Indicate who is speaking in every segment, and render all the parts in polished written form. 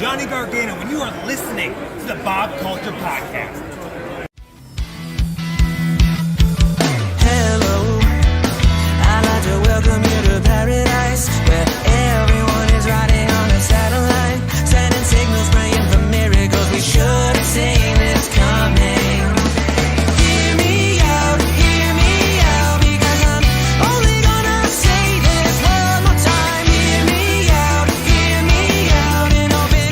Speaker 1: Johnny Gargano, and you are listening to the Bob Culture Podcast.
Speaker 2: Hello, I'd like to welcome you to paradise, where everyone is riding on a satellite, sending signals praying for miracles. We should have seen this coming. Hear me out, because I'm only gonna say this one more time. Hear me out, and open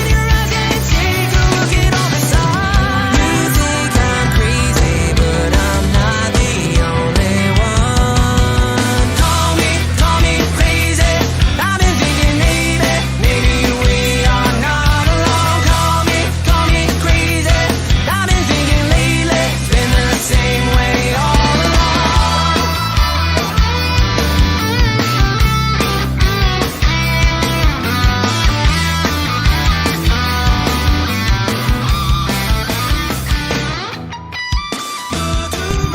Speaker 2: your eyes and take a look at all the signs. You think I'm crazy, but I'm not the only one. Call me crazy. I've been thinking maybe we are not alone. Call me crazy. I've been thinking lately it's been the same way all along.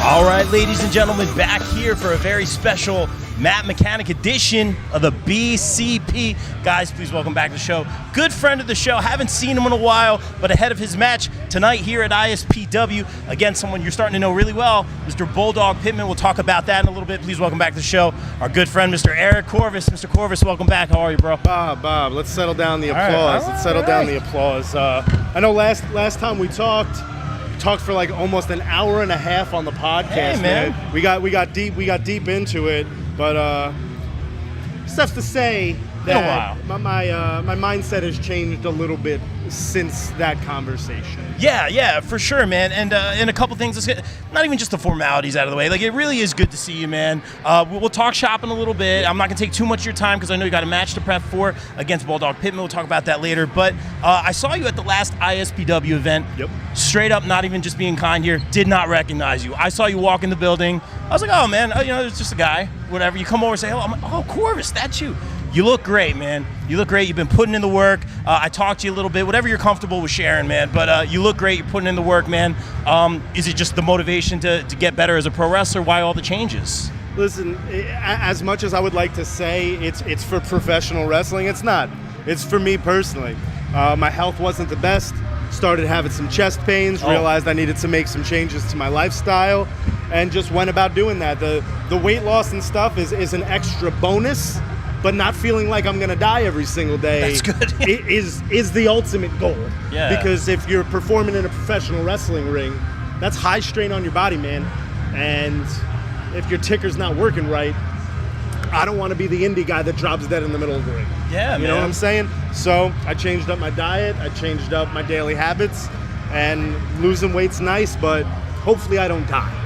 Speaker 3: All right, ladies and gentlemen, back here for a very special Matt Mechanic edition of the BCP. Guys, please welcome back to the show. Good friend of the show. Haven't seen him in a while, but ahead of his match tonight here at ISPW, again, someone you're starting to know really well, Mr. Bulldog Pittman. We'll talk about that in a little bit. Please welcome back to the show our good friend, Mr. Eric Corvis. Mr. Corvis, welcome back. How are you, bro?
Speaker 4: Bob, let's settle down the applause. Let's settle down the applause. I know last time we talked for like almost an hour and a half on the podcast.
Speaker 3: Hey, man.
Speaker 4: We got deep into it, but stuff to say that my mindset has changed a little bit since that conversation.
Speaker 3: Yeah, for sure, man. And a couple things. Let's get, not even just the formalities out of the way. Like, it really is good to see you, man. We'll talk shopping a little bit. I'm not going to take too much of your time because I know you got a match to prep for against Bulldog Pittman. We'll talk about that later. But I saw you at the last ISPW event. Yep. Straight up, not even just being kind here, did not recognize you. I saw you walk in the building. I was like, oh, man, it's just a guy. Whatever. You come over and say, hello. I'm like, oh, Corvis, that's you. You look great, man. You look great. You've been putting in the work. I talked to you a little bit, whatever you're comfortable with sharing, man. But you look great. You're putting in the work, man. Is it just the motivation to get better as a pro wrestler? Why all the changes?
Speaker 4: Listen, as much as I would like to say it's for professional wrestling, it's not. It's for me personally. My health wasn't the best. Started having some chest pains. Realized I needed to make some changes to my lifestyle, and just went about doing that. The weight loss and stuff is an extra bonus. But not feeling like I'm gonna die every single day.
Speaker 3: That's good.
Speaker 4: is the ultimate goal.
Speaker 3: Yeah.
Speaker 4: Because if you're performing in a professional wrestling ring, that's high strain on your body, man. And if your ticker's not working right, I don't want to be the indie guy that drops dead in the middle of the ring.
Speaker 3: Yeah, man.
Speaker 4: You know what I'm saying? So I changed up my diet. I changed up my daily habits. And losing weight's nice, but hopefully I don't die.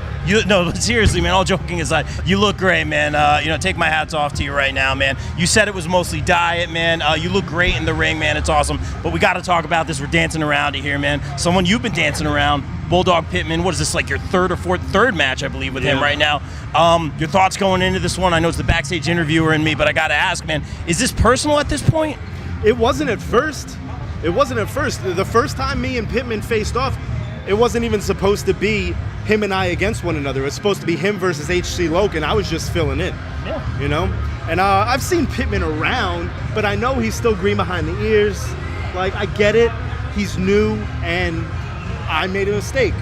Speaker 3: No, but seriously, man, all joking aside, you look great, man. Take my hats off to you right now, man. You said it was mostly diet, man. You look great in the ring, man. It's awesome. But we got to talk about this. We're dancing around it here, man. Someone you've been dancing around, Bulldog Pittman. What is this, like your third match, I believe, with him right now? Your thoughts going into this one? I know it's the backstage interviewer in me, but I got to ask, man, is this personal at this point?
Speaker 4: It wasn't at first. The first time me and Pittman faced off, it wasn't even supposed to be him and I against one another. It was supposed to be him versus H.C. Loken. I was just filling in. Yeah. You know? And I've seen Pittman around, but I know he's still green behind the ears. Like, I get it. He's new, and I made a mistake.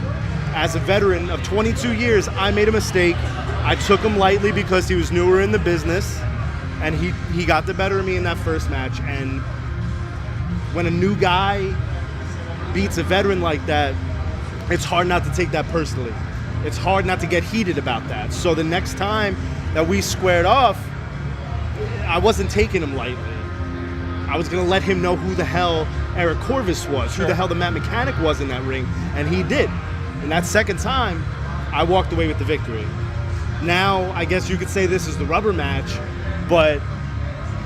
Speaker 4: As a veteran of 22 years, I made a mistake. I took him lightly because he was newer in the business, and he got the better of me in that first match. And when a new guy beats a veteran like that, it's hard not to take that personally. It's hard not to get heated about that. So the next time that we squared off, I wasn't taking him lightly. I was going to let him know who the hell Eric Corvis was, who the hell the Matt Mechanic was in that ring, and he did. And that second time, I walked away with the victory. Now, I guess you could say this is the rubber match, but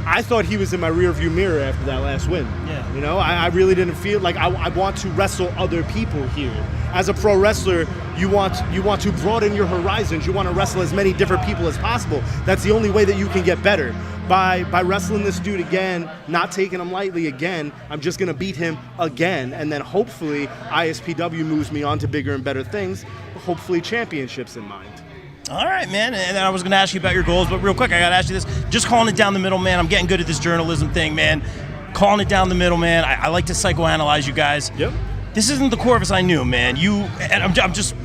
Speaker 4: I thought he was in my rearview mirror after that last win. Yeah. You know, I really didn't feel like I want to wrestle other people here. As a pro wrestler, you want to broaden your horizons. You want to wrestle as many different people as possible. That's the only way that you can get better. By wrestling this dude again, not taking him lightly again, I'm just going to beat him again. And then hopefully ISPW moves me on to bigger and better things, hopefully championships in mind.
Speaker 3: All right, man. And I was going to ask you about your goals, but real quick, I got to ask you this. Just calling it down the middle, man. I'm getting good at this journalism thing, man. calling it down the middle, man. I like to psychoanalyze you guys.
Speaker 4: Yep.
Speaker 3: This isn't the Corvis I knew, man. I'm just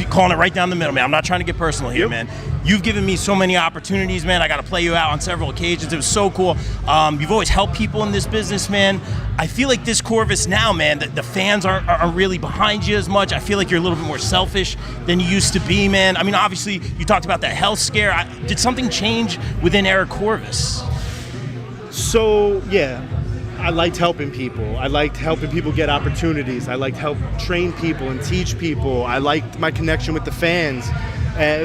Speaker 3: calling it right down the middle, man. I'm not trying to get personal here, man. You've given me so many opportunities, man. I got to play you out on several occasions. It was so cool. You've always helped people in this business, man. I feel like this Corvis now, man, the fans aren't really behind you as much. I feel like you're a little bit more selfish than you used to be, man. I mean, obviously, you talked about that health scare. Did something change within Eric Corvis?
Speaker 4: So, yeah. I liked helping people. I liked helping people get opportunities. I liked help train people and teach people. I liked my connection with the fans.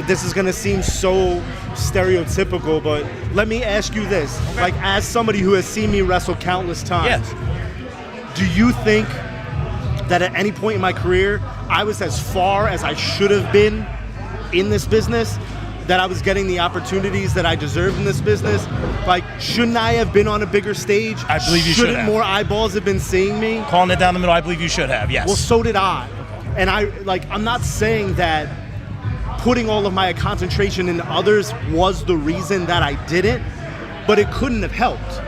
Speaker 4: This is going to seem so stereotypical, but let me ask you this.
Speaker 3: Okay.
Speaker 4: Like, as somebody who has seen me wrestle countless times, do you think that at any point in my career, I was as far as I should have been in this business? That I was getting the opportunities that I deserved in this business? Like, shouldn't I have been on a bigger stage?
Speaker 3: I believe you should have.
Speaker 4: Shouldn't more eyeballs have been seeing me?
Speaker 3: Calling it down the middle, I believe you should have, yes.
Speaker 4: Well, so did I. And I'm not saying that putting all of my concentration into others was the reason that I didn't, but it couldn't have helped.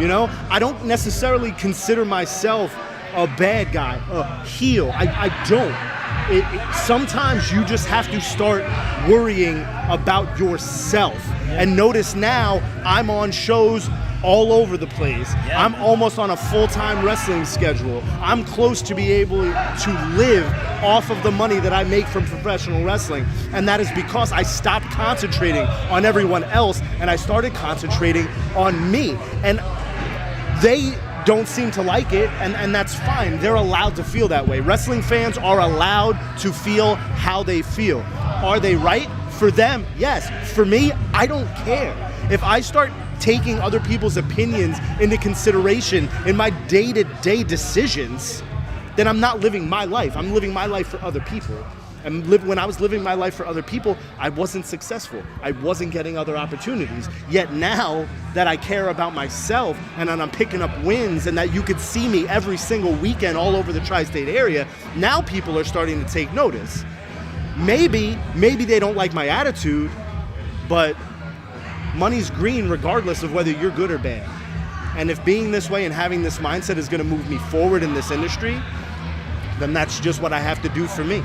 Speaker 4: You know? I don't necessarily consider myself a bad guy, a heel. I don't. Sometimes you just have to start worrying about yourself. And notice now I'm on shows all over the place.
Speaker 3: Yeah.
Speaker 4: I'm almost on a full-time wrestling schedule. I'm close to be able to live off of the money that I make from professional wrestling. And that is because I stopped concentrating on everyone else and I started concentrating on me. And they don't seem to like it, and that's fine. They're allowed to feel that way. Wrestling fans are allowed to feel how they feel. Are they right? For them, yes. For me, I don't care. If I start taking other people's opinions into consideration in my day-to-day decisions, then I'm not living my life. I'm living my life for other people. And when I was living my life for other people, I wasn't successful. I wasn't getting other opportunities. Yet now that I care about myself and that I'm picking up wins and that you could see me every single weekend all over the tri-state area, now people are starting to take notice. Maybe they don't like my attitude, but money's green regardless of whether you're good or bad. And if being this way and having this mindset is going to move me forward in this industry, then that's just what I have to do for me.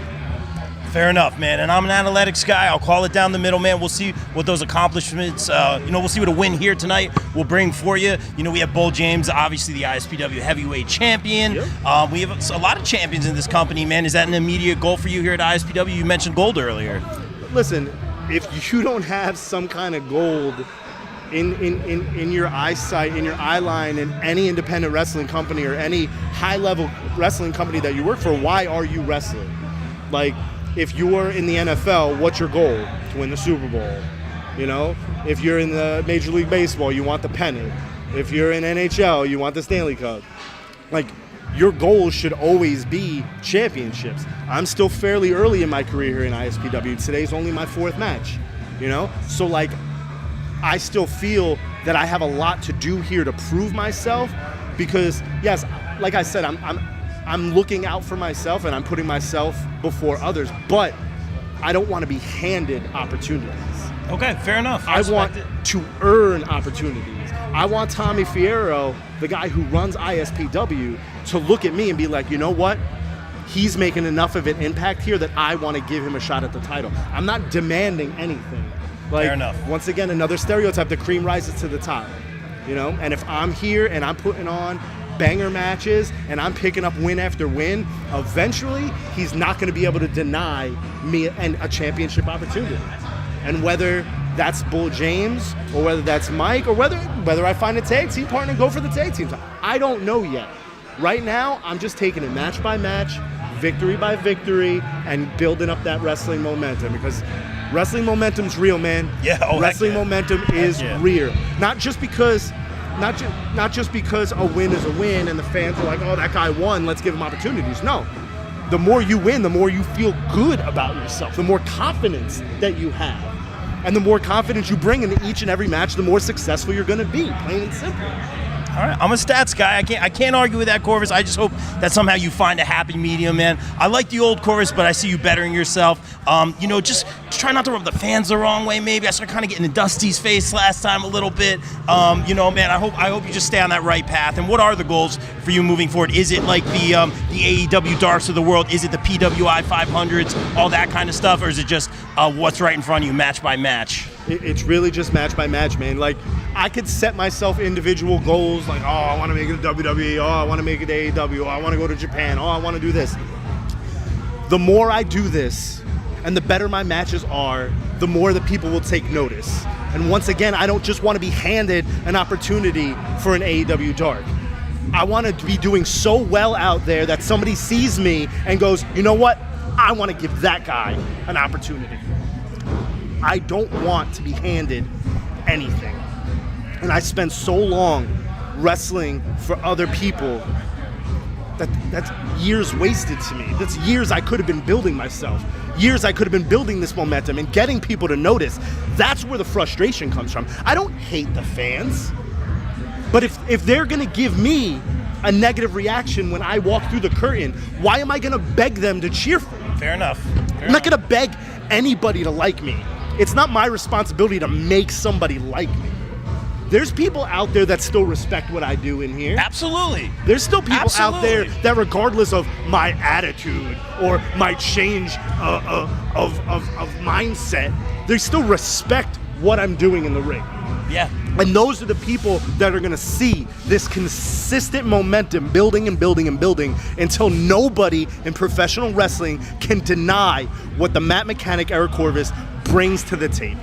Speaker 3: Fair enough, man. And I'm an analytics guy. I'll call it down the middle, man. We'll see what those accomplishments, we'll see what a win here tonight will bring for you. You know, we have Bull James, obviously the ISPW heavyweight champion. Yep. We have a lot of champions in this company, man. Is that an immediate goal for you here at ISPW? You mentioned gold earlier.
Speaker 4: Listen, if you don't have some kind of gold in your eyesight, in your eye line, in any independent wrestling company or any high-level wrestling company that you work for, why are you wrestling? Like, if you're in the NFL, what's your goal? To win the Super Bowl. You know? If you're in the Major League Baseball, you want the pennant. If you're in NHL, you want the Stanley Cup. Like, your goal should always be championships. I'm still fairly early in my career here in ISPW. Today's only my 4th match, you know? So, like, I still feel that I have a lot to do here to prove myself because, yes, like I said, I'm looking out for myself and I'm putting myself before others, but I don't want to be handed opportunities.
Speaker 3: Okay, fair enough.
Speaker 4: I want to earn opportunities. I want Tommy Fierro, the guy who runs ISPW, to look at me and be like, you know what? He's making enough of an impact here that I want to give him a shot at the title. I'm not demanding anything. Like,
Speaker 3: fair enough.
Speaker 4: Once again, another stereotype, the cream rises to the top. You know, and if I'm here and I'm putting on banger matches and I'm picking up win after win, eventually he's not going to be able to deny me a championship opportunity. And whether that's Bull James or whether that's Mike or whether I find a tag team partner, go for the tag teams. I don't know yet. Right now, I'm just taking it match by match, victory by victory, and building up that wrestling momentum because wrestling momentum's real, man.
Speaker 3: Yeah,
Speaker 4: wrestling momentum is real. Not just because a win is a win and the fans are like, oh, that guy won, let's give him opportunities. No. The more you win, the more you feel good about yourself, the more confidence that you have. And the more confidence you bring into each and every match, the more successful you're going to be, plain and simple.
Speaker 3: All right, I'm a stats guy. I can't argue with that, Corvis. I just hope that somehow you find a happy medium, man. I like the old Corvis, but I see you bettering yourself. Just try not to rub the fans the wrong way. Maybe I started kind of getting in Dusty's face last time a little bit. Man, I hope you just stay on that right path. And what are the goals for you moving forward? Is it like the AEW Darks of the world? Is it the PWI 500s, all that kind of stuff, or is it just what's right in front of you, match by match?
Speaker 4: It's really just match by match, man. Like, I could set myself individual goals, like, I want to make it to WWE, I want to make it to AEW, I want to go to Japan, I want to do this. The more I do this, and the better my matches are, the more the people will take notice. And once again, I don't just want to be handed an opportunity for an AEW Dark. I want to be doing so well out there that somebody sees me and goes, you know what? I want to give that guy an opportunity. I don't want to be handed anything. And I spent so long wrestling for other people that's years wasted to me. That's years I could have been building myself. Years I could have been building this momentum and getting people to notice. That's where the frustration comes from. I don't hate the fans. But if they're going to give me a negative reaction when I walk through the curtain, why am I going to beg them to cheer for me?
Speaker 3: Fair enough.
Speaker 4: I'm not going to beg anybody to like me. It's not my responsibility to make somebody like me. There's people out there that still respect what I do in here.
Speaker 3: Absolutely.
Speaker 4: There's still people out there that, regardless of my attitude or my change of mindset, they still respect what I'm doing in the ring.
Speaker 3: Yeah.
Speaker 4: And those are the people that are going to see this consistent momentum building and building and building until nobody in professional wrestling can deny what the Matt Mechanic Eric Corvis brings to the table.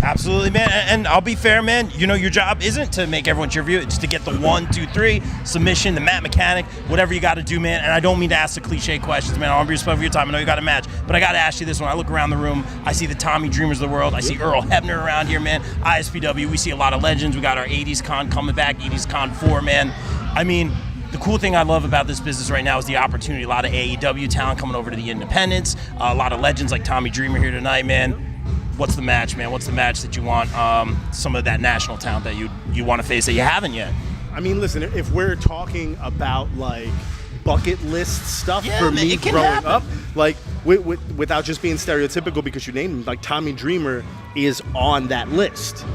Speaker 3: Absolutely, man. And I'll be fair, man. Your job isn't to make everyone cheer for you. It's to get the 1, 2, 3 submission, the Matt Mechanic, whatever you got to do, man. And I don't mean to ask the cliche questions, man. I want to be respectful of your time. I know you got a match, but I got to ask you this one. I look around the room, I see the Tommy Dreamers of the world. I see Earl Hebner around here, man. ISPW. We see a lot of legends. We got our 80s Con coming back, 80s Con 4, man. I mean, the cool thing I love about this business right now is the opportunity. A lot of AEW talent coming over to the independents. A lot of legends like Tommy Dreamer here tonight, man. What's the match, man? What's the match that you want some of that national talent that you want to face that you haven't yet?
Speaker 4: I mean, listen, if we're talking about, like, bucket list stuff for
Speaker 3: man,
Speaker 4: me growing up, like, without just being stereotypical because you named him, like, Tommy Dreamer is on that list.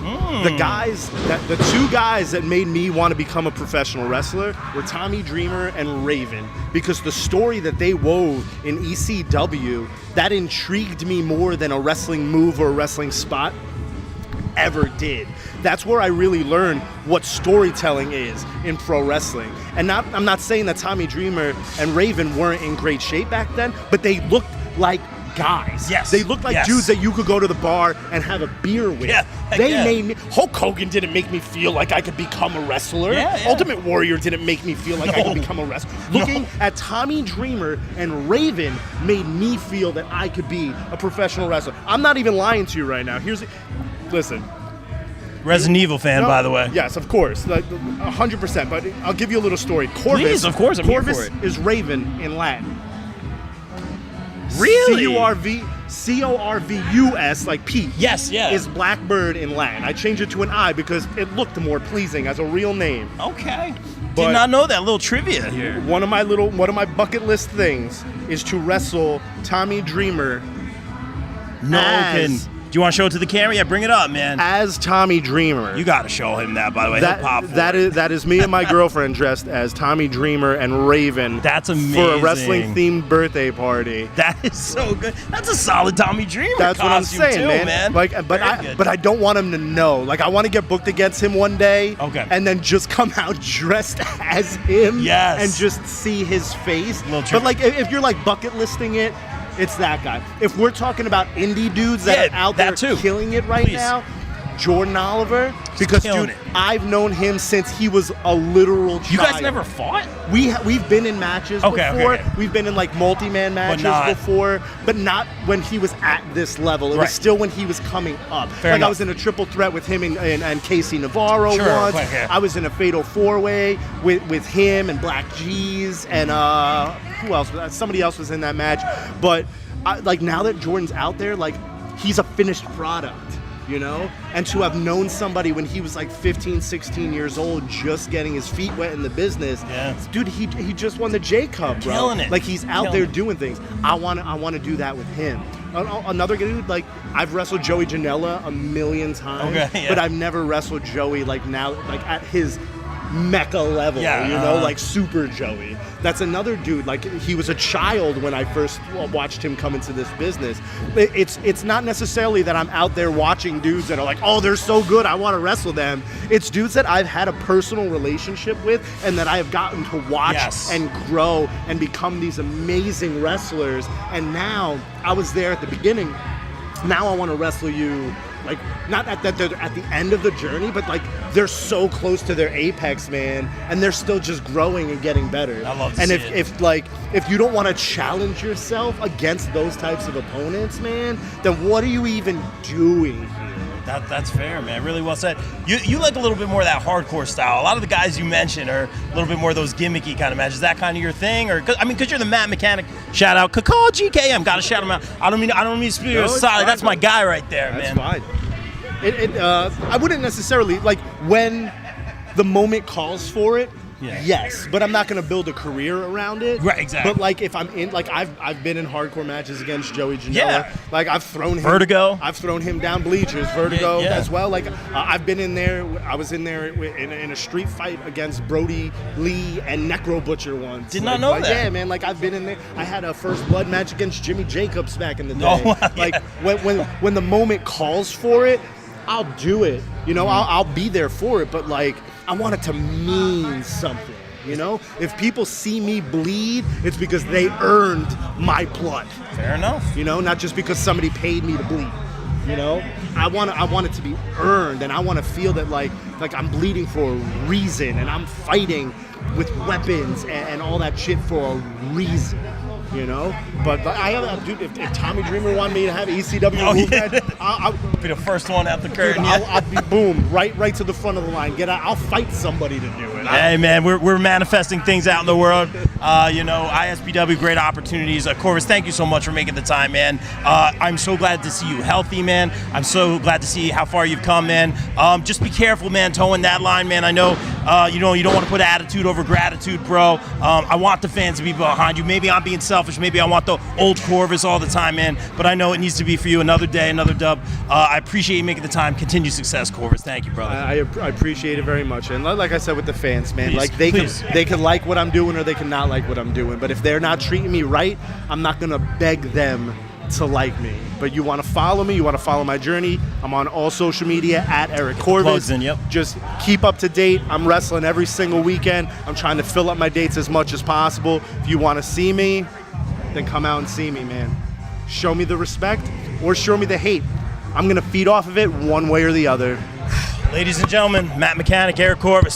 Speaker 4: The two guys that made me want to become a professional wrestler were Tommy Dreamer and Raven, because the story that they wove in ECW, that intrigued me more than a wrestling move or a wrestling spot ever did. That's where I really learned what storytelling is in pro wrestling. And I'm not saying that Tommy Dreamer and Raven weren't in great shape back then, but they looked like guys.
Speaker 3: Yes.
Speaker 4: They looked like dudes that you could go to the bar and have a beer with.
Speaker 3: Yeah.
Speaker 4: Made me. Hulk Hogan didn't make me feel like I could become a wrestler. Ultimate Warrior didn't make me feel like I could become a wrestler. Looking at Tommy Dreamer and Raven made me feel that I could be a professional wrestler. I'm not even lying to you right now. Listen.
Speaker 3: Resident Evil fan, by the way.
Speaker 4: Yes, of course, like 100%. But I'll give you a little story. Corvis,
Speaker 3: please, of course, I'm here for it.
Speaker 4: Is Raven in Latin.
Speaker 3: Really?
Speaker 4: C-O-R-V-U-S, like Pete.
Speaker 3: Yes, yeah.
Speaker 4: Is Blackbird in Latin. I changed it to an I because it looked more pleasing as a real name.
Speaker 3: Okay.
Speaker 4: But
Speaker 3: did not know that. Little trivia here.
Speaker 4: One of my bucket list things is to wrestle Tommy Dreamer.
Speaker 3: Do you want to show it to the camera? Yeah, bring it up, man.
Speaker 4: As Tommy Dreamer.
Speaker 3: You got to show him that, by the way. He'll pop for
Speaker 4: that is me and my girlfriend dressed as Tommy Dreamer and Raven.
Speaker 3: That's amazing.
Speaker 4: For a wrestling-themed birthday party.
Speaker 3: That is so good. That's a solid Tommy Dreamer
Speaker 4: That's what I'm saying,
Speaker 3: too, man.
Speaker 4: Like, but I don't want him to know. Like, I want to get booked against him one day.
Speaker 3: Okay.
Speaker 4: And then just come out dressed as him.
Speaker 3: Yes.
Speaker 4: And just see his face.
Speaker 3: But
Speaker 4: like, if you're like bucket listing it, it's that guy. If we're talking about indie dudes that are out there killing it right now, Jordan Oliver, because dude, I've known him since he was a literal child.
Speaker 3: You guys never fought?
Speaker 4: We've been in matches before.
Speaker 3: Okay.
Speaker 4: We've been in like multi-man matches before, but not when he was at this level. It was still when he was coming up.
Speaker 3: Fair enough.
Speaker 4: I was in a triple threat with him and Casey Navarro once. I was in a fatal four-way with him and Black G's and who else? Somebody else was in that match. But like now that Jordan's out there, like he's a finished product. you know? And to have known somebody when he was like 15, 16 years old, just getting his feet wet in the business.
Speaker 3: Yeah.
Speaker 4: Dude, he just won the J Cup, bro.
Speaker 3: Killing it.
Speaker 4: Like, he's out there doing things. I want to do that with him. Another dude, like, I've wrestled Joey Janela a million times, but I've never wrestled Joey like now, like at his mecca level, like Super Joey. That's another dude. Like, he was a child when I first watched him come into this business. It's not necessarily that I'm out there watching dudes that are like, oh, they're so good, I want to wrestle them. It's dudes that I've had a personal relationship with and that I have gotten to watch and grow and become these amazing wrestlers. And now, I was there at the beginning. Now I want to wrestle you. Like, not that they're at the end of the journey, but like they're so close to their apex, man, and they're still just growing and getting better.
Speaker 3: I love to
Speaker 4: and
Speaker 3: see
Speaker 4: if you don't want to challenge yourself against those types of opponents, man, then what are you even doing here?
Speaker 3: That's fair, man. Really well said. You like a little bit more of that hardcore style. A lot of the guys you mentioned are a little bit more of those gimmicky kind of matches. Is that kind of your thing? Or because you're the Matt Mechanic. Shout out, call GKM. Got to shout him out. I don't mean to speak aside. That's my guy right there, man.
Speaker 4: That's fine. I wouldn't necessarily like when the moment calls for it.
Speaker 3: Yeah.
Speaker 4: Yes, but I'm not going to build a career around it.
Speaker 3: Right, exactly.
Speaker 4: But like if I'm in, like I've been in hardcore matches against Joey Janela.
Speaker 3: Yeah.
Speaker 4: Like I've thrown him.
Speaker 3: Vertigo.
Speaker 4: I've thrown him down bleachers. Vertigo as well. Like I've been in there. I was in there in a street fight against Brody Lee and Necro Butcher once.
Speaker 3: Did not know that.
Speaker 4: Yeah, man. Like I've been in there. I had a first blood match against Jimmy Jacobs back in the day.
Speaker 3: Oh, wow,
Speaker 4: like when the moment calls for it, I'll do it. You know, I'll be there for it. But like, I want it to mean something, you know? If people see me bleed, it's because they earned my blood.
Speaker 3: Fair enough.
Speaker 4: You know, not just because somebody paid me to bleed. You know? I want it to be earned, and I want to feel that like I'm bleeding for a reason, and I'm fighting with weapons and all that shit for a reason. You know, but dude, if Tommy Dreamer wanted me to have ECW move that, I'll
Speaker 3: be the first one out the curtain.
Speaker 4: Dude, I'll be boom right to the front of the line. I'll fight somebody to do it.
Speaker 3: Hey man, we're manifesting things out in the world. ISPW, great opportunities. Corvis, thank you so much for making the time, man. I'm so glad to see you healthy, man. I'm so glad to see how far you've come, man. Just be careful, man, towing that line, man. I know, you don't want to put attitude over gratitude, bro. I want the fans to be behind you. Maybe I'm being selfish. Maybe I want the old Corvis all the time, man. But I know it needs to be for you. Another day, another dub. I appreciate you making the time. Continue success, Corvis. Thank you, brother.
Speaker 4: I appreciate it very much. And like I said with the fans, man,
Speaker 3: Please,
Speaker 4: like they can like what I'm doing or they can not like what I'm doing. But if they're not treating me right, I'm not gonna beg them to like me. But you want to follow me, you want to follow my journey, I'm on all social media at Eric Corvis. Just keep up to date. I'm wrestling every single weekend. I'm trying to fill up my dates as much as possible. If you want to see me, then come out and see me, man. Show me the respect or show me the hate. I'm gonna feed off of it one way or the other.
Speaker 3: Ladies and gentlemen, Matt Mechanic, Eric Corvis.